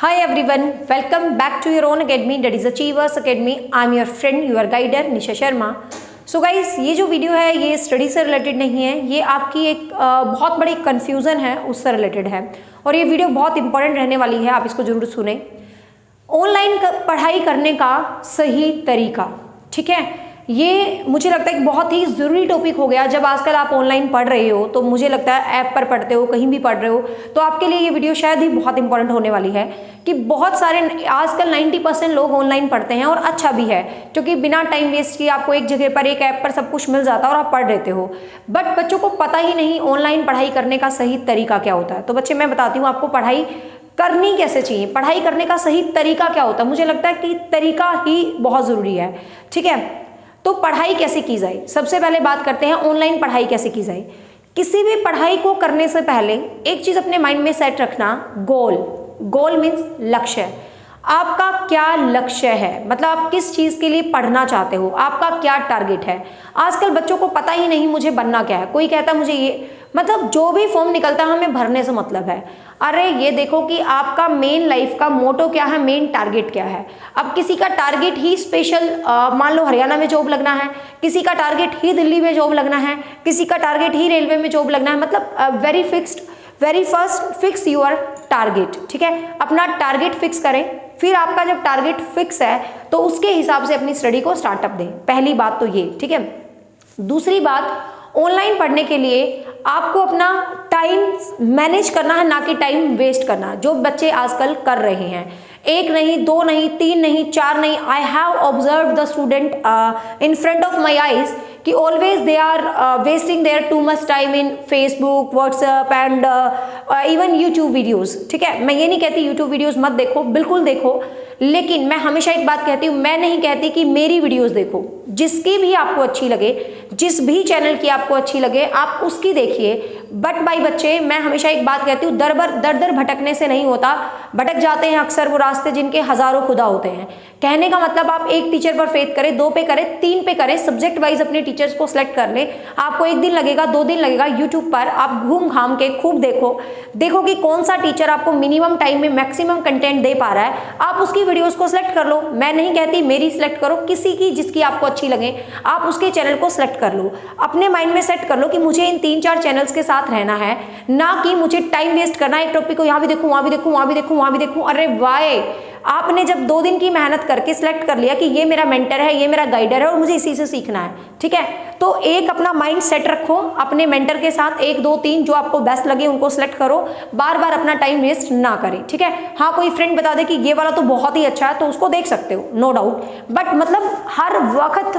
Hi everyone, welcome back to your own academy, that is Achievers Academy. I'm your friend, your guider Nisha Sharma. So guys, ये जो video है ये study से related नहीं है, ये आपकी एक बहुत बड़ी कन्फ्यूज़न है उससे रिलेटेड है और ये वीडियो बहुत इंपॉर्टेंट रहने वाली है, आप इसको ज़रूर सुने. ऑनलाइन पढ़ाई करने का सही तरीका, ठीक है, ये मुझे लगता है कि बहुत ही ज़रूरी टॉपिक हो गया. जब आजकल आप ऑनलाइन पढ़ रहे हो तो मुझे लगता है ऐप पर पढ़ते हो, कहीं भी पढ़ रहे हो, तो आपके लिए ये वीडियो शायद ही बहुत इंपॉर्टेंट होने वाली है कि बहुत सारे आजकल 90% लोग ऑनलाइन पढ़ते हैं और अच्छा भी है क्योंकि बिना टाइम वेस्ट किए आपको एक जगह पर एक ऐप पर सब कुछ मिल जाता है और आप पढ़ लेते हो. बट बच्चों को पता ही नहीं ऑनलाइन पढ़ाई करने का सही तरीका क्या होता है. तो बच्चे, मैं बताती हूँ आपको पढ़ाई करनी कैसे चाहिए, पढ़ाई करने का सही तरीका क्या होता है. मुझे लगता है कि तरीका ही बहुत ज़रूरी है, ठीक है. तो पढ़ाई कैसे की जाए, सबसे पहले बात करते हैं ऑनलाइन पढ़ाई कैसे की जाए. किसी भी पढ़ाई को करने से पहले एक चीज़ अपने माइंड में सेट रखना, गोल मीन्स लक्ष्य. आपका क्या लक्ष्य है, मतलब आप किस चीज़ के लिए पढ़ना चाहते हो, आपका क्या टारगेट है. आजकल बच्चों को पता ही नहीं मुझे बनना क्या है. कोई कहता है मुझे ये, मतलब जो भी फॉर्म निकलता है हमें भरने से मतलब है. अरे ये देखो कि आपका मेन लाइफ का मोटो क्या है, मेन टारगेट क्या है. अब किसी का टारगेट ही स्पेशल मान लो हरियाणा में जॉब लगना है, किसी का टारगेट ही दिल्ली में जॉब लगना है, किसी का टारगेट ही रेलवे में जॉब लगना है. मतलब very first fix your target, ठीक है. अपना टारगेट फिक्स करें, फिर आपका जब टारगेट फिक्स है तो उसके हिसाब से अपनी स्टडी को स्टार्टअप दें. पहली बात तो ये, ठीक है. दूसरी बात, ऑनलाइन पढ़ने के लिए आपको अपना टाइम मैनेज करना है, ना कि टाइम वेस्ट करना, जो बच्चे आजकल कर रहे हैं. एक नहीं, दो नहीं, तीन नहीं, चार नहीं. I have observe the student in front of my eyes कि always they are wasting their too much time in Facebook, WhatsApp and even YouTube videos, ठीक है. मैं ये नहीं कहती यूट्यूब वीडियोज़ मत देखो, बिल्कुल देखो, लेकिन मैं हमेशा एक बात कहती हूँ, मैं नहीं कहती कि मेरी वीडियोस देखो, जिसकी भी आपको अच्छी लगे, जिस भी चैनल की आपको अच्छी लगे आप उसकी देखिए. बट भाई बच्चे, मैं हमेशा एक बात कहती हूँ, दर दर भटकने से नहीं होता. भटक जाते हैं अक्सर वो रास्ते जिनके हज़ारों खुदा होते हैं. कहने का मतलब आप एक टीचर पर फेथ करें, 2 पे करें, 3 पे करें, सब्जेक्ट वाइज अपने टीचर्स को सिलेक्ट कर ले. आपको 1 दिन लगेगा, 2 दिन लगेगा, यूट्यूब पर आप घूम घाम के खूब देखो कि कौन सा टीचर आपको मिनिमम टाइम में मैक्सिमम कंटेंट दे पा रहा है. आप उसकी वीडियोस को सिलेक्ट कर लो. मैं नहीं कहती मेरी सिलेक्ट करो, किसी की जिसकी आपको अच्छी लगे आप उसके चैनल को सिलेक्ट कर लो. अपने माइंड में सेट कर लो कि मुझे इन 3-4 चैनल्स के साथ रहना है, ना कि मुझे टाइम वेस्ट करना है एक टॉपिक को यहाँ भी देखूँ, वहाँ भी देखूँ, वहाँ भी देखूँ, वहाँ भी देखूँ. अरे वाई, आपने जब 2 दिन की मेहनत करके सिलेक्ट कर लिया कि ये मेरा मेंटर है, ये मेरा गाइडर है और मुझे इसी से सीखना है, ठीक है, तो एक अपना माइंड सेट रखो अपने मेंटर के साथ. 1, 2, 3 जो आपको बेस्ट लगे उनको सिलेक्ट करो. बार बार अपना टाइम वेस्ट ना करें, ठीक है. हाँ, कोई फ्रेंड बता दे कि ये वाला तो बहुत ही अच्छा है तो उसको देख सकते हो, नो डाउट. बट मतलब हर वक्त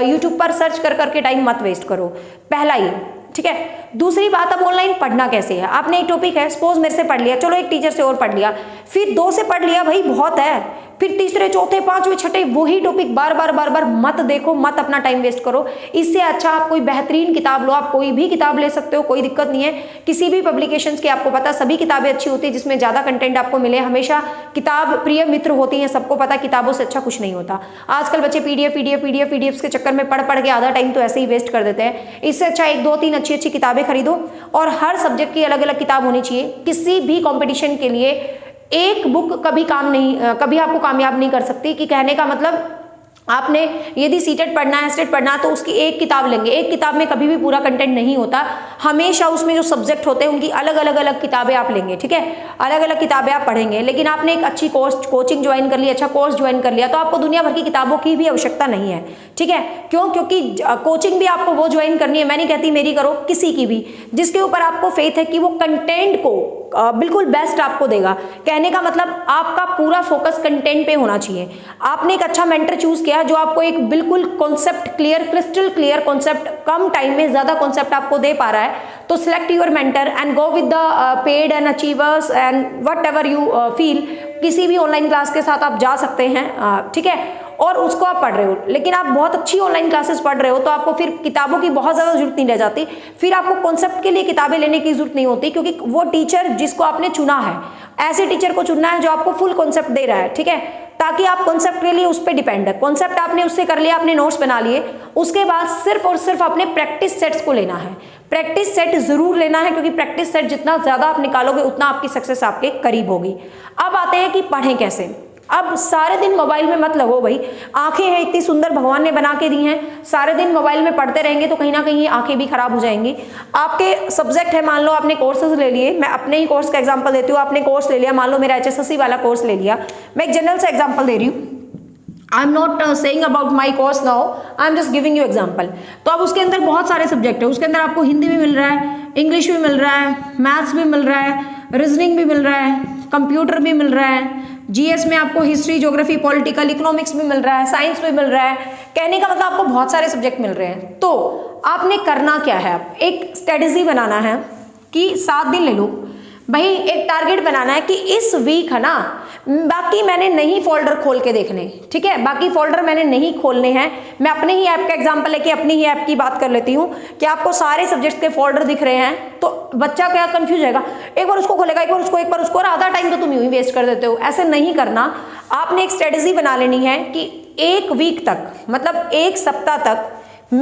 यूट्यूब पर सर्च कर करके टाइम मत वेस्ट करो. पहला ये, ठीक है. दूसरी बात, अब ऑनलाइन पढ़ना कैसे है. आपने एक टॉपिक है, सपोज मेरे से पढ़ लिया, चलो एक टीचर से और पढ़ लिया, फिर 2 से पढ़ लिया, भाई बहुत है, फिर तीसरे, चौथे, 5वें, 6ठे वही टॉपिक बार बार मत देखो, मत अपना टाइम वेस्ट करो. इससे अच्छा आप कोई बेहतरीन किताब लो. आप कोई भी किताब ले सकते हो, कोई दिक्कत नहीं है. किसी भी पब्लिकेशंस की, आपको पता सभी किताबें अच्छी होती है जिसमें ज़्यादा कंटेंट आपको मिले. हमेशा किताब प्रिय मित्र होती हैं, सबको पता, किताबों से अच्छा कुछ नहीं होता. आजकल बच्चे पीडीएफ के चक्कर में पढ़ के आधा टाइम तो ऐसे ही वेस्ट कर देते हैं. इससे अच्छा 1, 2, 3 अच्छी किताबें खरीदो और हर सब्जेक्ट की अलग अलग किताब होनी चाहिए. किसी भी कंपटीशन के लिए एक बुक कभी आपको कामयाब नहीं कर सकती. कि कहने का मतलब, आपने यदि सीटेट पढ़ना है, स्टेट पढ़ना है, तो उसकी एक किताब लेंगे. एक किताब में कभी भी पूरा कंटेंट नहीं होता. हमेशा उसमें जो सब्जेक्ट होते हैं उनकी अलग अलग किताबें आप लेंगे, ठीक है, अलग अलग किताबें आप पढ़ेंगे. लेकिन आपने एक अच्छी कोचिंग ज्वाइन कर ली, अच्छा कोर्स ज्वाइन कर लिया, तो आपको दुनिया भर की किताबों की भी आवश्यकता नहीं है, ठीक है. क्यों? क्योंकि कोचिंग भी आपको वो ज्वाइन करनी है. मैं नहीं कहती मेरी करो, किसी की भी, जिसके ऊपर आपको फेथ है कि वो कंटेंट को बिल्कुल बेस्ट आपको देगा. कहने का मतलब आपका पूरा फोकस कंटेंट पे होना चाहिए. आपने एक अच्छा मेंटर चूज किया जो आपको एक बिल्कुल concept clear, crystal clear concept कम टाइम में ज्यादा कॉन्सेप्ट आपको दे पा रहा है, तो select your mentor and go with the paid and achievers and whatever you feel. किसी भी ऑनलाइन क्लास के साथ आप जा सकते हैं, ठीक है, और उसको आप पढ़ रहे हो. लेकिन आप बहुत अच्छी ऑनलाइन क्लासेस पढ़ रहे हो तो आपको फिर किताबों की बहुत ज़्यादा जरूरत नहीं रह जाती. फिर आपको कॉन्सेप्ट के लिए किताबें लेने की जरूरत नहीं होती, क्योंकि वो टीचर जिसको आपने चुना है, ऐसे टीचर को चुनना है जो आपको फुल कॉन्सेप्ट दे रहा है, ठीक है. ताकि आप कॉन्सेप्ट के लिए उस पर डिपेंड है। कॉन्सेप्ट आपने उससे कर लिया, आपने नोट्स बना लिए, उसके बाद सिर्फ और सिर्फ आपने प्रैक्टिस सेट्स को लेना है। प्रैक्टिस सेट जरूर लेना है, क्योंकि प्रैक्टिस सेट जितना ज्यादा आप निकालोगे उतना आपकी सक्सेस आपके करीब होगी। अब आते हैं कि पढ़ें कैसे। अब सारे दिन मोबाइल में मत लगो भाई, आंखें हैं इतनी सुंदर भगवान ने बना के दी हैं, सारे दिन मोबाइल में पढ़ते रहेंगे तो कहीं ना कहीं आंखें भी खराब हो जाएंगी। आपके सब्जेक्ट है, मान लो आपने कोर्सेज ले लिए, मैं अपने ही कोर्स का एग्जांपल देती हूँ। आपने कोर्स ले लिया, मान लो मेरा HSSC वाला कोर्स ले लिया, मैं एक जनरल सा एग्जांपल दे रही हूँ, I am not saying about my course now, I am just giving you example. तो अब उसके अंदर बहुत सारे सब्जेक्ट है, उसके अंदर आपको हिंदी भी मिल रहा है, इंग्लिश भी मिल रहा है, मैथ्स भी मिल रहा है, रीजनिंग भी मिल रहा है, कंप्यूटर भी मिल रहा है, GS में आपको हिस्ट्री, ज्योग्राफी, पॉलिटिकल, इकोनॉमिक्स भी मिल रहा है, साइंस भी मिल रहा है। कहने का मतलब आपको बहुत सारे सब्जेक्ट मिल रहे हैं। तो आपने करना क्या है, एक स्ट्रेटेजी बनाना है कि 7 दिन ले लो भाई, एक टारगेट बनाना है कि इस वीक है ना, बाकी मैंने नहीं फोल्डर खोल के देखने, ठीक है, बाकी फोल्डर मैंने नहीं खोलने हैं। मैं अपने ही ऐप का एग्जांपल लेके अपनी ही ऐप की बात कर लेती हूँ कि आपको सारे सब्जेक्ट्स के फोल्डर दिख रहे हैं, तो बच्चा क्या कंफ्यूज जाएगा, एक बार उसको खोलेगा, एक बार उसको, और आधा टाइम तो तुम यूं ही वेस्ट कर देते हो। ऐसे नहीं करना, आपने एक स्ट्रेटेजी बना लेनी है कि एक वीक तक, मतलब एक सप्ताह तक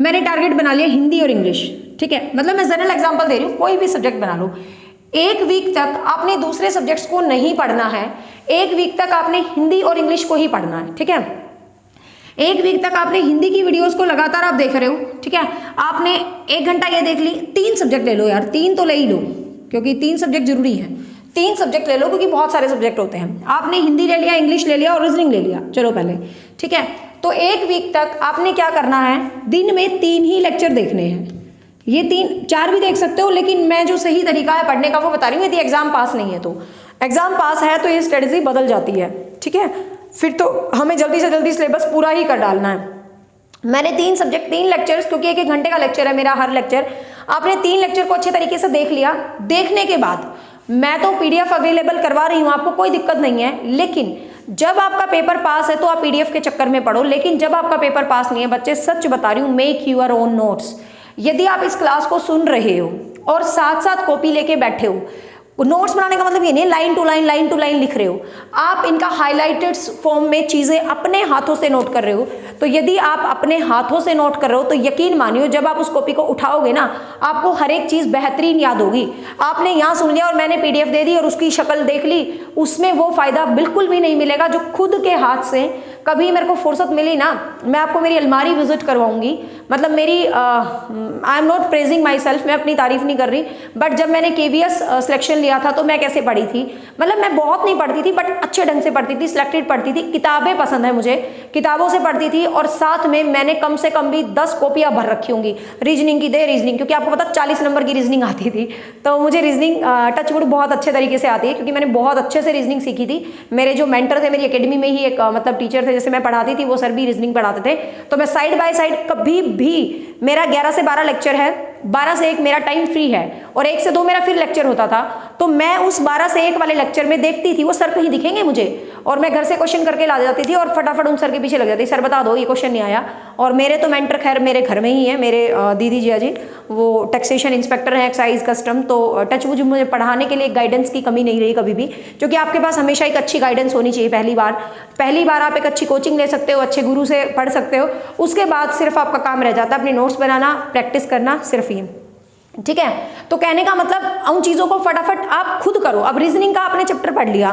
मैंने टारगेट बना लिया हिंदी और इंग्लिश, ठीक है, मतलब मैं जनरल एग्जांपल दे रही हूँ, कोई भी सब्जेक्ट बना लो। एक वीक तक आपने दूसरे सब्जेक्ट्स को नहीं पढ़ना है, एक वीक तक आपने हिंदी और इंग्लिश को ही पढ़ना है, ठीक है। एक वीक तक आपने हिंदी की वीडियोस को लगातार आप देख रहे हो, ठीक है, आपने 1 घंटा ये देख ली, 3 सब्जेक्ट ले लो यार, 3 तो ले ही लो, क्योंकि 3 सब्जेक्ट जरूरी है, 3 सब्जेक्ट ले लो, क्योंकि बहुत सारे सब्जेक्ट होते हैं। आपने हिंदी ले लिया, इंग्लिश ले लिया और रीजनिंग ले लिया, चलो पहले, ठीक है। तो एक वीक तक आपने क्या करना है, दिन में 3 ही लेक्चर देखने हैं। ये 3-4 भी देख सकते हो, लेकिन मैं जो सही तरीका है पढ़ने का वो बता रही हूँ। यदि एग्जाम पास नहीं है तो, एग्जाम पास है तो ये स्ट्रेटेजी बदल जाती है, ठीक है, फिर तो हमें जल्दी से जल्दी सिलेबस पूरा ही कर डालना है। मैंने 3 सब्जेक्ट, 3 लेक्चर्स, क्योंकि 1-1 घंटे का लेक्चर है मेरा हर लेक्चर, आपने 3 लेक्चर को अच्छे तरीके से देख लिया। देखने के बाद मैं तो PDF अवेलेबल करवा रही हूँ, आपको कोई दिक्कत नहीं है, लेकिन जब आपका पेपर पास है तो आप PDF के चक्कर में पढ़ो, लेकिन जब आपका पेपर पास नहीं है बच्चे, सच बता रही हूँ, मेक यूर ओन नोट्स। यदि आप इस क्लास को सुन रहे हो और साथ साथ कॉपी लेके बैठे हो, नोट्स बनाने का मतलब ये नहीं लाइन टू लाइन लिख रहे हो, आप इनका हाईलाइटेड फॉर्म में चीजें अपने हाथों से नोट कर रहे हो। तो यदि आप अपने हाथों से नोट कर रहे हो तो यकीन मानियो, जब आप उस कॉपी को उठाओगे ना, आपको हर एक चीज बेहतरीन याद होगी। आपने यहाँ सुन लिया और मैंने PDF दे दी और उसकी शक्ल देख ली, उसमें वो फायदा बिल्कुल भी नहीं मिलेगा जो खुद के हाथ से। कभी मेरे को फुर्सत मिली ना, मैं आपको मेरी अलमारी विजिट करवाऊंगी, मतलब मेरी I am not praising my self, मैं अपनी तारीफ नहीं कर रही, बट जब मैंने KVS सिलेक्शन लिया था तो मैं कैसे पढ़ी थी, मतलब मैं बहुत नहीं पढ़ती थी बट अच्छे ढंग से पढ़ती थी, सिलेक्टेड पढ़ती थी, किताबें पसंद है मुझे, किताबों से पढ़ती थी, और साथ में मैंने कम से कम भी 10 कॉपियां भर रखी होंगी रीजनिंग की, रीजनिंग, क्योंकि आपको पता 40 नंबर की रीजनिंग आती थी, तो मुझे रीजनिंग टचवुड बहुत अच्छे तरीके से आती है, क्योंकि मैंने बहुत अच्छे से रीजनिंग सीखी थी। मेरे जो मेंटर थे मेरी एकेडमी में ही एक मतलब टीचर थे, जैसे मैं पढ़ाती थी वो सर भी रीजनिंग पढ़ाते थे, तो मैं साइड बाय साइड कभी भी, मेरा 11 से 12 लेक्चर है, 12 से 1 मेरा टाइम फ्री है और 1 से 2 मेरा फिर लेक्चर होता था, तो मैं उस 12 से 1 वाले लेक्चर में देखती थी वो सर कहीं दिखेंगे मुझे, और मैं घर से क्वेश्चन करके ला जाती थी और फटाफट उन सर के पीछे लग जाती, सर बता दो ये क्वेश्चन नहीं आया। और मेरे तो मेंटर खैर मेरे घर में ही है, मेरे दीदी जिया जी, वो टैक्सेशन इंस्पेक्टर हैं, एक्साइज कस्टम, तो टचवुड मुझे पढ़ाने के लिए गाइडेंस की कमी नहीं रही कभी भी, क्योंकि आपके पास हमेशा एक अच्छी गाइडेंस होनी चाहिए। पहली बार आप एक अच्छी कोचिंग ले सकते हो, अच्छे गुरु से पढ़ सकते हो, उसके बाद सिर्फ आपका काम रह जाता है अपने नोट्स बनाना, प्रैक्टिस करना, सिर्फ ये, ठीक है। तो कहने का मतलब उन चीजों को फटाफट आप खुद करो। अब रीजनिंग का आपने चैप्टर पढ़ लिया,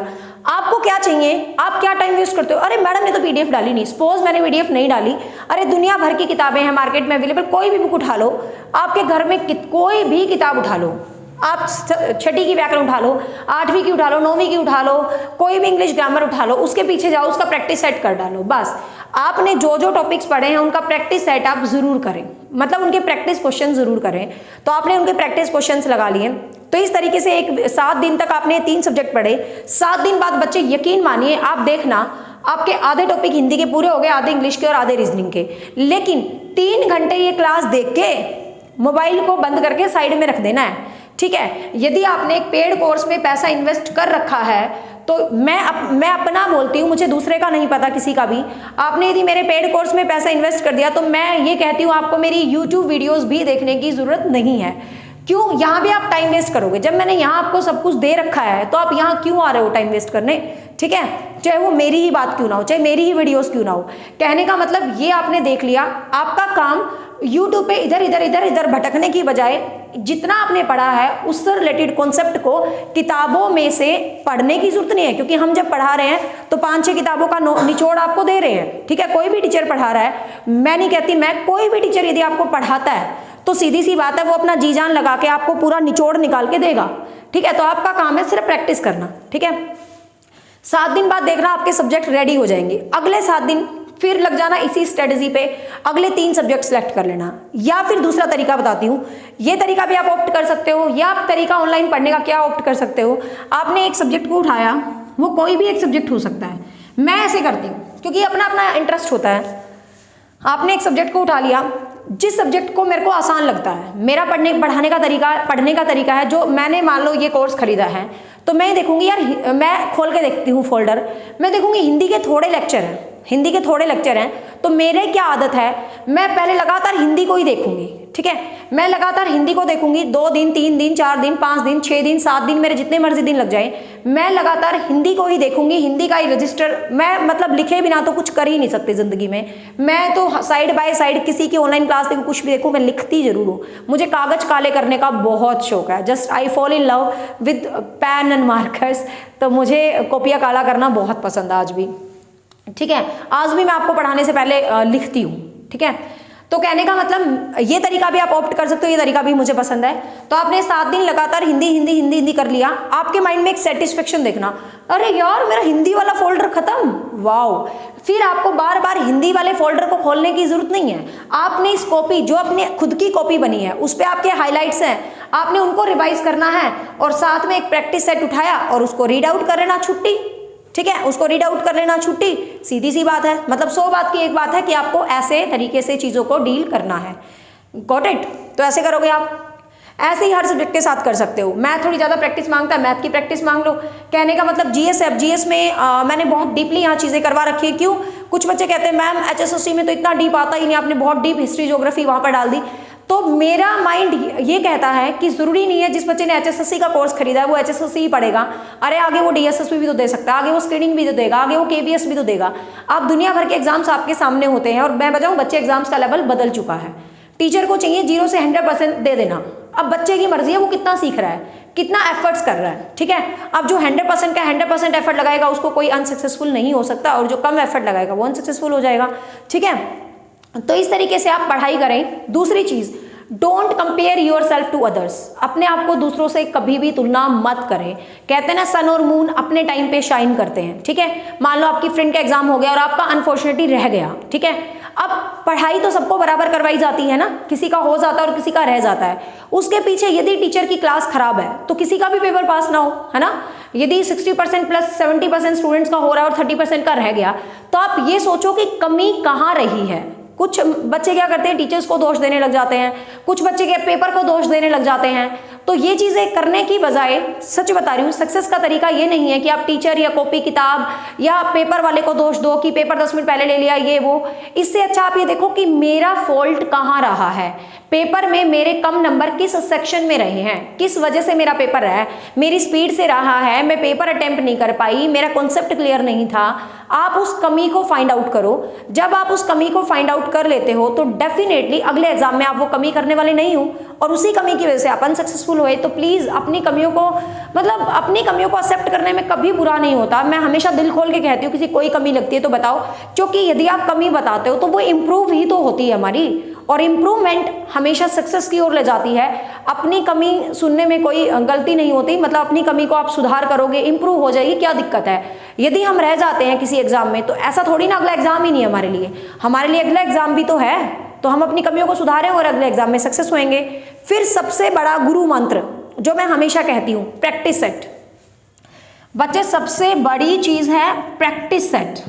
आपको क्या चाहिए, आप क्या टाइम वेस्ट करते हो, अरे मैडम ने तो PDF डाली नहीं, सपोज मैंने PDF नहीं डाली, अरे दुनिया भर की किताबें हैं मार्केट में अवेलेबल, कोई भी बुक उठा लो, आपके घर में कोई भी किताब उठा लो, आप 6ठी की व्याकरण उठा लो, 8वीं की उठा लो, 9वीं की उठा लो, कोई भी इंग्लिश ग्रामर उठा लो, उसके पीछे जाओ, उसका प्रैक्टिस सेट कर डालो। बस आपने जो जो टॉपिक्स पढ़े हैं उनका प्रैक्टिस सेट आप जरूर करें, मतलब उनके प्रैक्टिस क्वेश्चन जरूर करें। तो आपने उनके प्रैक्टिस क्वेश्चंस लगा लिए, तो इस तरीके से 7 दिन तक आपने 3 सब्जेक्ट पढ़े। 7 दिन बाद बच्चे यकीन मानिए, आप देखना आपके आधे टॉपिक हिंदी के पूरे हो गए, आधे इंग्लिश के और आधे रीजनिंग के। लेकिन 3 घंटे ये क्लास देख के मोबाइल को बंद करके साइड में रख देना है, ठीक है। यदि आपने एक पेड कोर्स में पैसा इन्वेस्ट कर रखा है तो मैं अपना बोलती हूँ, मुझे दूसरे का नहीं पता किसी का भी, आपने यदि मेरे पेड कोर्स में पैसा इन्वेस्ट कर दिया तो मैं ये कहती हूँ आपको मेरी YouTube वीडियोस भी देखने की जरूरत नहीं है। क्यों, यहाँ भी आप टाइम वेस्ट करोगे, जब मैंने यहाँ आपको सब कुछ दे रखा है तो आप यहाँ क्यों आ रहे हो टाइम वेस्ट करने, ठीक है। चाहे वो मेरी ही बात क्यों ना हो, चाहे मेरी ही वीडियोस क्यों ना हो। कहने का मतलब ये आपने देख लिया, आपका काम YouTube पे इधर इधर इधर इधर भटकने की बजाय जितना आपने पढ़ा है उससे रिलेटेड कॉन्सेप्ट को किताबों में से पढ़ने की जरूरत नहीं है, क्योंकि हम जब पढ़ा रहे हैं तो 5-6 किताबों का निचोड़ आपको दे रहे हैं, ठीक है। कोई भी टीचर पढ़ा रहा है, मैं नहीं कहती मैं, कोई भी टीचर यदि आपको पढ़ाता है तो सीधी सी बात है वो अपना जी जान लगा के आपको पूरा निचोड़ निकाल के देगा, ठीक है। तो आपका काम है सिर्फ प्रैक्टिस करना, ठीक है। 7 दिन बाद देखना आपके सब्जेक्ट रेडी हो जाएंगे। अगले 7 दिन फिर लग जाना इसी स्ट्रेटजी पे, अगले 3 सब्जेक्ट सेलेक्ट कर लेना। या फिर दूसरा तरीका बताती हूँ, ये तरीका भी आप ऑप्ट कर सकते हो, या आप तरीका ऑनलाइन पढ़ने का क्या ऑप्ट कर सकते हो। आपने एक सब्जेक्ट को उठाया, वो कोई भी एक सब्जेक्ट हो सकता है, मैं ऐसे करती हूँ क्योंकि अपना अपना इंटरेस्ट होता है। आपने एक सब्जेक्ट को उठा लिया, जिस सब्जेक्ट को मेरे को आसान लगता है, मेरा पढ़ने का तरीका है, जो मैंने मान लो ये कोर्स खरीदा है तो मैं देखूंगी यार, मैं खोल के देखती हूँ फोल्डर, मैं देखूंगी हिंदी के थोड़े लेक्चर हैं, तो मेरे क्या आदत है, मैं पहले लगातार हिंदी को ही देखूंगी, ठीक है। मैं लगातार हिंदी को देखूंगी 2 दिन 3 दिन 4 दिन 5 दिन 6 दिन 7 दिन, मेरे जितने मर्जी दिन लग जाए, मैं लगातार हिंदी को ही देखूंगी। हिंदी का ही रजिस्टर, मैं मतलब लिखे बिना तो कुछ कर ही नहीं सकती जिंदगी में। मैं तो साइड बाय साइड किसी की ऑनलाइन क्लास देखूँ, कुछ भी देखूँ, मैं लिखती जरूर हूँ। मुझे कागज काले करने का बहुत शौक है, just I fall in love with pen and markers. तो मुझे कॉपियाँ काला करना बहुत पसंद है आज भी, ठीक है। आज भी मैं आपको पढ़ाने से पहले लिखती हूँ, ठीक है। तो कहने का मतलब ये तरीका भी आप ऑप्ट कर सकते हो, ये तरीका भी मुझे पसंद है। तो आपने 7 दिन लगातार हिंदी कर लिया, आपके माइंड में एक सेटिस्फेक्शन देखना, अरे यार मेरा हिंदी वाला फोल्डर खत्म, वाओ। फिर आपको बार बार हिंदी वाले फोल्डर को खोलने की जरूरत नहीं है। आपने इस कॉपी, जो अपने खुद की कॉपी बनी है, उस पर आपके हाईलाइट्स हैं, आपने उनको रिवाइज करना है, और साथ में एक प्रैक्टिस सेट उठाया और उसको रीड आउट कर लेना, छुट्टी, ठीक है। उसको रीड आउट कर लेना, छुट्टी। सीधी सी बात है, मतलब 100 बात की एक बात है कि आपको ऐसे तरीके से चीज़ों को डील करना है। Got it? तो ऐसे करोगे आप, ऐसे ही हर सब्जेक्ट के साथ कर सकते हो। मैथ थोड़ी ज़्यादा प्रैक्टिस मांगता है, मैथ की प्रैक्टिस मांग लो। कहने का मतलब जीएस में मैंने बहुत डीपली यहाँ चीज़ें करवा रखी है। क्यों? कुछ बच्चे कहते हैं मैम HSSC में तो इतना डीप आता ही नहीं, आपने बहुत डीप हिस्ट्री ज्योग्राफी वहाँ पर डाल दी। तो मेरा माइंड ये कहता है कि ज़रूरी नहीं है जिस बच्चे ने HSSC का कोर्स खरीदा है वो HSSC ही पढ़ेगा। अरे आगे वो DSSP भी तो दे सकता है, आगे वो स्क्रीनिंग भी तो देगा, आगे वो KVS भी तो देगा। आप दुनिया भर के एग्जाम्स आपके सामने होते हैं, और मैं बताऊँ बच्चे एग्जाम्स का लेवल बदल चुका है। टीचर को चाहिए 0 से 100% दे देना। अब बच्चे की मर्जी है वो कितना सीख रहा है, कितना एफर्ट्स कर रहा है, ठीक है। अब जो 100% का 100% एफर्ट लगाएगा उसको कोई अनसक्सेसफुल नहीं हो सकता, और जो कम एफर्ट लगाएगा वो अनसक्सेसफुल हो जाएगा, ठीक है। तो इस तरीके से आप पढ़ाई करें। दूसरी चीज़, don't compare yourself to others. अपने आप को दूसरों से कभी भी तुलना मत करें। कहते हैं ना सन और मून अपने टाइम पे शाइन करते हैं, ठीक है। मान लो आपकी फ्रेंड का एग्जाम हो गया और आपका अनफॉर्चुनेटली रह गया, ठीक है। अब पढ़ाई तो सबको बराबर करवाई जाती है ना, किसी का हो जाता है और किसी का रह जाता है। उसके पीछे यदि टीचर की क्लास खराब है तो किसी का भी पेपर पास ना हो, है ना। यदि 60% प्लस 70% स्टूडेंट्स का हो रहा है और 30% का रह गया, तो आप ये सोचो कि कमी कहाँ रही है। कुछ बच्चे क्या करते हैं, टीचर्स को दोष देने लग जाते हैं, कुछ बच्चे के पेपर को दोष देने लग जाते हैं। तो ये चीज़ें करने की बजाय, सच बता रही हूँ, सक्सेस का तरीका ये नहीं है कि आप टीचर या कॉपी किताब या पेपर वाले को दोष दो कि पेपर 10 मिनट पहले ले लिया, ये वो। इससे अच्छा आप ये देखो कि मेरा फॉल्ट कहाँ रहा है, पेपर में मेरे कम नंबर किस सेक्शन में रहे हैं, किस वजह से मेरा पेपर रहा है, मेरी स्पीड से रहा है, मैं पेपर अटेम्प्ट नहीं कर पाई, मेरा कॉन्सेप्ट क्लियर नहीं था। आप उस कमी को फाइंड आउट करो। जब आप उस कमी को फाइंड आउट कर लेते हो तो डेफिनेटली अगले एग्जाम में आप वो कमी करने वाले नहीं हो, और उसी कमी की वजह से आप अनसक्सेसफुल हुए। तो प्लीज़ अपनी कमियों को, मतलब अपनी कमियों को एक्सेप्ट करने में कभी बुरा नहीं होता। मैं हमेशा दिल खोल के कहती हूँ किसी कोई कमी लगती है तो बताओ, क्योंकि यदि आप कमी बताते हो तो वो इम्प्रूव ही तो होती है हमारी, और इम्प्रूवमेंट हमेशा सक्सेस की ओर ले जाती है। अपनी कमी सुनने में कोई गलती नहीं होती, मतलब अपनी कमी को आप सुधार करोगे, इम्प्रूव हो जाएगी, क्या दिक्कत है। यदि हम रह जाते हैं किसी एग्जाम में तो ऐसा थोड़ी ना अगला एग्जाम ही नहीं है हमारे लिए, हमारे लिए अगला एग्जाम भी तो है। तो हम अपनी कमियों को सुधारें और अगले एग्जाम में सक्सेस होंगे। फिर सबसे बड़ा गुरु मंत्र जो मैं हमेशा कहती हूँ, प्रैक्टिस सेट। बच्चे सबसे बड़ी चीज है प्रैक्टिस सेट,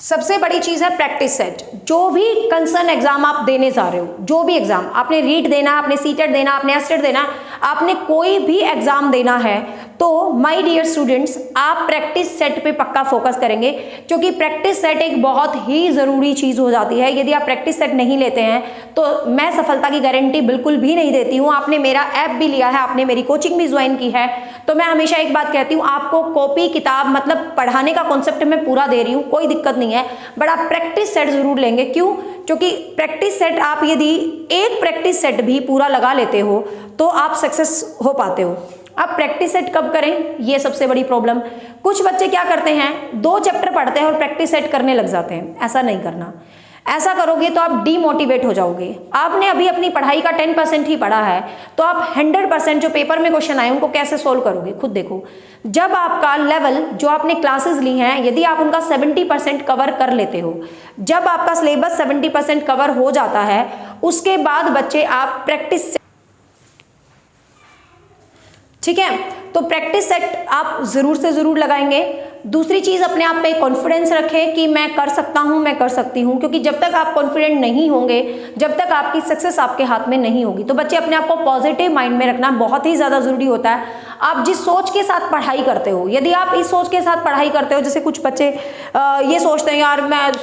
सबसे बड़ी चीज है प्रैक्टिस सेट। जो भी कंसर्न एग्जाम आप देने जा रहे हो, जो भी एग्जाम आपने रीट देना, आपने सीटेट देना, आपने एस्टेट देना, आपने कोई भी एग्जाम देना है, तो माय डियर स्टूडेंट्स, आप प्रैक्टिस सेट पे पक्का फोकस करेंगे, क्योंकि प्रैक्टिस सेट एक बहुत ही ज़रूरी चीज़ हो जाती है। यदि आप प्रैक्टिस सेट नहीं लेते हैं तो मैं सफलता की गारंटी बिल्कुल भी नहीं देती हूँ। आपने मेरा ऐप भी लिया है, आपने मेरी कोचिंग भी ज्वाइन की है, तो मैं हमेशा एक बात कहती हूँ, आपको कॉपी किताब मतलब पढ़ाने का कॉन्सेप्ट मैं पूरा दे रही हूँ, कोई दिक्कत नहीं है, बट आप प्रैक्टिस सेट ज़रूर लेंगे। क्यों? क्योंकि प्रैक्टिस सेट आप यदि एक प्रैक्टिस सेट भी पूरा लगा लेते हो तो आप सक्सेस हो पाते हो। अब प्रैक्टिस सेट कब करें, ये सबसे बड़ी प्रॉब्लम। कुछ बच्चे क्या करते हैं, 2 चैप्टर पढ़ते हैं और प्रैक्टिस सेट करने लग जाते हैं। ऐसा नहीं करना। ऐसा करोगे तो आप डीमोटिवेट हो जाओगे। आपने अभी अपनी पढ़ाई का 10% ही पढ़ा है, तो आप 100% जो पेपर में क्वेश्चन आए उनको कैसे सोल्व करोगे, खुद देखो। जब आपका लेवल, जो आपने क्लासेस ली हैं, यदि आप उनका 70% कवर कर लेते हो, जब आपका सिलेबस 70% कवर हो जाता है, उसके बाद बच्चे आप प्रैक्टिस, ठीक है, तो प्रैक्टिस सेट आप जरूर से जरूर लगाएंगे। दूसरी चीज, अपने आप पे कॉन्फिडेंस रखें कि मैं कर सकता हूं, मैं कर सकती हूं, क्योंकि जब तक आप कॉन्फिडेंट नहीं होंगे, जब तक आपकी सक्सेस आपके हाथ में नहीं होगी। तो बच्चे अपने आप को पॉजिटिव माइंड में रखना बहुत ही ज्यादा जरूरी होता है। आप जिस सोच के साथ पढ़ाई करते हो, यदि आप इस सोच के साथ पढ़ाई करते हो, जैसे कुछ बच्चे ये सोचते हैं, यार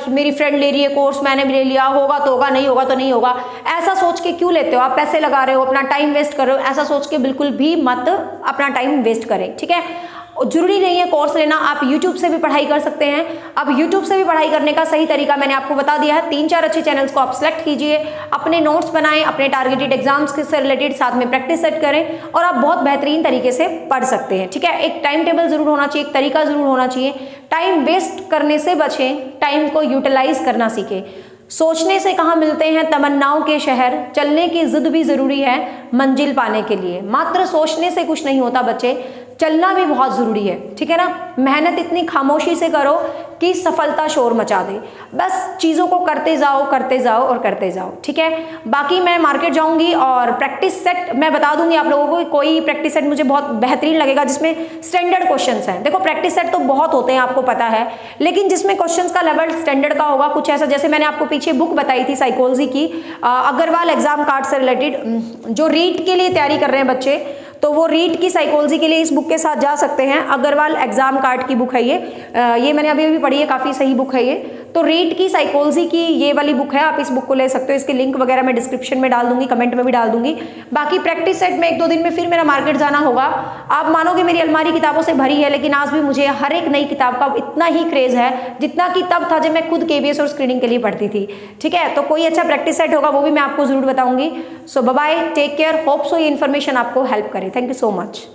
मेरी फ्रेंड ले रही है कोर्स, मैंने भी ले लिया, होगा तो होगा, नहीं होगा तो नहीं होगा, ऐसा सोच के क्यों लेते हो? आप पैसे लगा रहे हो, अपना टाइम वेस्ट कर रहे हो, ऐसा सोच के बिल्कुल भी मत अपना टाइम वेस्ट करें, ठीक है। जरूरी नहीं है कोर्स लेना, आप YouTube से भी पढ़ाई कर सकते हैं। अब YouTube से भी पढ़ाई करने का सही तरीका मैंने आपको बता दिया है। 3-4 अच्छे चैनल्स को आप सिलेक्ट कीजिए, अपने नोट्स बनाएं, अपने टारगेटेड एग्जाम्स से रिलेटेड साथ में प्रैक्टिस सेट करें और आप बहुत बेहतरीन तरीके से पढ़ सकते हैं, ठीक है। एक टाइम टेबल जरूर होना चाहिए, एक तरीका जरूर होना चाहिए। टाइम वेस्ट करने से बचें, टाइम को यूटिलाइज करना सीखें। सोचने से कहाँ मिलते हैं तमन्नाओं के शहर, चलने की जिद भी जरूरी है मंजिल पाने के लिए। मात्र सोचने से कुछ नहीं होता बच्चे, चलना भी बहुत जरूरी है, ठीक है ना। मेहनत इतनी खामोशी से करो कि सफलता शोर मचा दे। बस चीज़ों को करते जाओ, करते जाओ और करते जाओ, ठीक है। बाकी मैं मार्केट जाऊंगी और प्रैक्टिस सेट मैं बता दूंगी आप लोगों को। कोई प्रैक्टिस सेट मुझे बहुत बेहतरीन लगेगा जिसमें स्टैंडर्ड क्वेश्चंस हैं। देखो प्रैक्टिस सेट तो बहुत होते हैं, आपको पता है, लेकिन जिसमें क्वेश्चंस का लेवल स्टैंडर्ड का होगा, कुछ ऐसा, जैसे मैंने आपको पीछे बुक बताई थी साइकोलॉजी की, अग्रवाल एग्जाम कार्ड से रिलेटेड, जो रीट के लिए तैयारी कर रहे हैं बच्चे, तो वो रीट की साइकोलॉजी के लिए इस बुक के साथ जा सकते हैं। अग्रवाल एग्जाम कार्ड की बुक है ये मैंने अभी पढ़ी है, काफ़ी सही बुक है ये। तो रीट की साइकोलॉजी की ये वाली बुक है, आप इस बुक को ले सकते हो। इसके लिंक वगैरह मैं डिस्क्रिप्शन में डाल दूंगी, कमेंट में भी डाल दूंगी। बाकी प्रैक्टिस सेट में 1-2 दिन में फिर मेरा मार्केट जाना होगा। आप मानोगे मेरी अलमारी किताबों से भरी है, लेकिन आज भी मुझे हर एक नई किताब का इतना ही क्रेज है जितना कि तब था जब मैं खुद KVS और स्क्रीनिंग के लिए पढ़ती थी, ठीक है। तो कोई अच्छा प्रैक्टिस सेट होगा वो भी मैं आपको जरूर बताऊंगी। So bye bye, take care, hope so ये इन्फॉर्मेशन आपको हेल्प करे। Thank you so much.